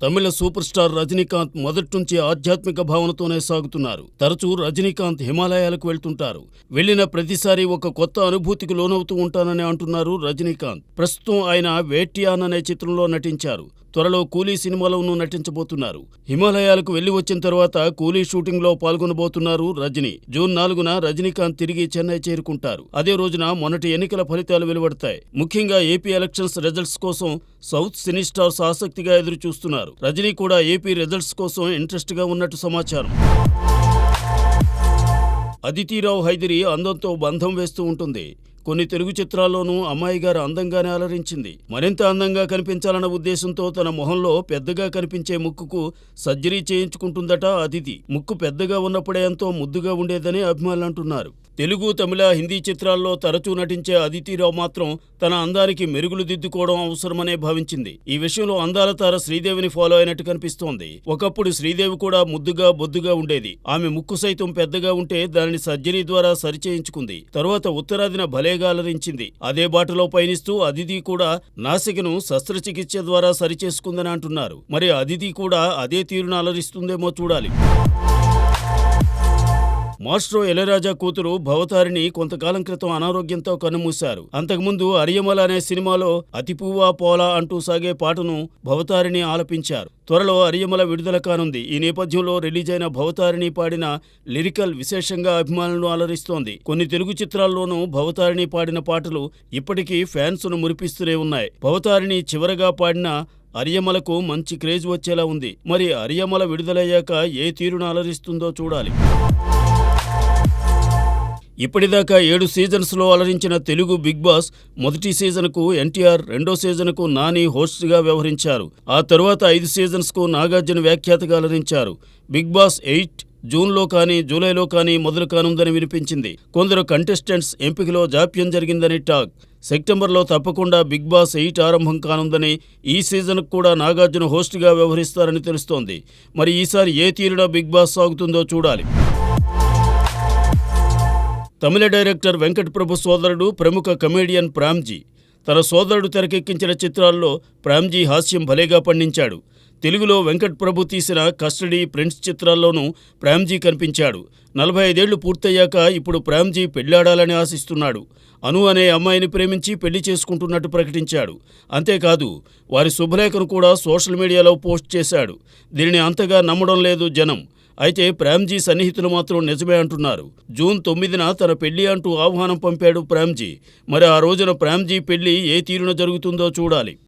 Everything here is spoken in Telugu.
తమిళ సూపర్ స్టార్ రజనీకాంత్ మొదట్నుంచి ఆధ్యాత్మిక భావనతోనే సాగుతున్నారు. తరచూ రజనీకాంత్ హిమాలయాలకు వెళ్తుంటారు. వెళ్లిన ప్రతిసారి ఒక కొత్త అనుభూతికి లోనవుతూ ఉంటానని అంటున్నారు రజనీకాంత్. ప్రస్తుతం ఆయన వేట్యాన్ అనే చిత్రంలో నటించారు. త్వరలో కూలీ సినిమాలోనూ నటించబోతున్నారు. హిమాలయాలకు వెళ్లి వచ్చిన తర్వాత కూలీ షూటింగ్లో పాల్గొనబోతున్నారు రజనీ. జూన్ 4న రజనీకాంత్ తిరిగి చెన్నై చేరుకుంటారు. అదే రోజున మొన్నటి ఎన్నికల ఫలితాలు వెలువడతాయి. ముఖ్యంగా ఏపీ ఎలక్షన్స్ రిజల్ట్స్ కోసం సౌత్ సినీ స్టార్స్ ఆసక్తిగా ఎదురు చూస్తున్నారు. రజనీ కూడా ఏపీ రిజల్ట్స్ కోసం ఇంట్రెస్ట్ గా ఉన్నట్టు సమాచారం. అదితిరావు హైదరి అందంతో బంధం వేస్తూ ఉంటుంది. కొన్ని తెలుగు చిత్రాల్లోనూ అమ్మాయి గారు అందంగానే అలరించింది. మరింత అందంగా కనిపించాలన్న ఉద్దేశంతో తన మొహంలో పెద్దగా కనిపించే ముక్కుకు సర్జరీ చేయించుకుంటుందట అదితి. ముక్కు పెద్దగా ఉన్నప్పుడే ఎంతో ముద్దుగా ఉండేదని అభిమానులు అంటున్నారు. తెలుగు, తమిళ, హిందీ చిత్రాల్లో తరచూ నటించే అదితిరావు మాత్రం తన అందానికి మెరుగులు దిద్దుకోవడం అవసరమనే భావించింది. ఈ విషయంలో అందాల తార శ్రీదేవిని ఫాలో అయినట్టు కనిపిస్తోంది. ఒకప్పుడు శ్రీదేవి కూడా ముద్దుగా బొద్దుగా ఉండేది. ఆమె ముక్కు సైతం పెద్దగా ఉంటే దానిని సర్జరీ ద్వారా సరిచేయించుకుంది. తరువాత ఉత్తరాదిన భలేగా అలరించింది. అదే బాటలో పయనిస్తూ అదితి కూడా నాసికను శస్త్రచికిత్స ద్వారా సరిచేసుకుందని అంటున్నారు. మరి అదితి కూడా అదే తీరును అలరిస్తుందేమో చూడాలి. మాస్ట్రో ఇళయరాజా కూతురు భవతారిణి కొంతకాలం క్రితం అనారోగ్యంతో కన్నుమూశారు. అంతకుముందు అరియమల అనే సినిమాలో అతిపువ్వా పోలా అంటూ సాగే పాటను భవతారిణి ఆలపించారు. త్వరలో అరియమల విడుదల కానుంది. ఈ నేపథ్యంలో రిలీజ్ అయిన భవతారిణి పాడిన లిరికల్ విశేషంగా అభిమానులను అలరిస్తోంది. కొన్ని తెలుగు చిత్రాల్లోనూ భవతారిణి పాడిన పాటలు ఇప్పటికీ ఫ్యాన్స్ ను మురిపిస్తూనే ఉన్నాయి. భవతారిణి చివరగా పాడిన అరియమలకు మంచి క్రేజ్ వచ్చేలా ఉంది. మరి అరియమల విడుదలయ్యాక ఏ తీరును అలరిస్తుందో చూడాలి. ఇప్పటిదాకా 7 సీజన్స్లో అలరించిన తెలుగు బిగ్ బాస్ మొదటి సీజన్కు ఎన్టీఆర్, రెండో సీజన్కు నాని హోస్ట్గా వ్యవహరించారు. ఆ తరువాత 5 సీజన్స్కు నాగార్జున వ్యాఖ్యాతగా అలరించారు. బిగ్ బాస్ 8 జూన్లో కానీ జూలైలో కానీ మొదలు కానుందని వినిపించింది. కొందరు కంటెస్టెంట్స్ ఎంపికలో జాప్యం జరిగిందని టాక్. సెప్టెంబర్లో తప్పకుండా బిగ్ బాస్ 8 ఆరంభం కానుందని, ఈ సీజన్కు కూడా నాగార్జున హోస్ట్గా వ్యవహరిస్తారని తెలుస్తోంది. మరి ఈసారి ఏ తీరులో బిగ్ బాస్ సాగుతుందో చూడాలి. తమిళ డైరెక్టర్ వెంకట్ ప్రభు సోదరుడు ప్రముఖ కమేడియన్ ప్రామ్జీ. తన సోదరుడు తెరకెక్కించిన చిత్రాల్లో ప్రామ్జీ హాస్యం భలేగా పండించాడు. తెలుగులో వెంకట్ ప్రభు తీసిన కస్టడీ, ప్రిన్స్ చిత్రాల్లోనూ ప్రామ్జీ కనిపించాడు. 45 ఏళ్లు పూర్తయ్యాక ఇప్పుడు ప్రామ్జీ పెళ్లాడాలని ఆశిస్తున్నాడు. అను అనే అమ్మాయిని ప్రేమించి పెళ్లి చేసుకుంటున్నట్టు ప్రకటించాడు. అంతేకాదు వారి శుభలేఖను కూడా సోషల్ మీడియాలో పోస్ట్ చేశాడు. దీనిని అంతగా నమ్మడం లేదు జనం. అయితే ప్రామ్జీ సన్నిహితులు మాత్రం నిజమే అంటున్నారు. జూన్ 9న తన పెళ్లి అంటూ ఆహ్వానం పంపాడు ప్రామ్జీ. మరి ఆ రోజున ప్రామ్జీ పెళ్లి ఏ తీరున జరుగుతుందో చూడాలి.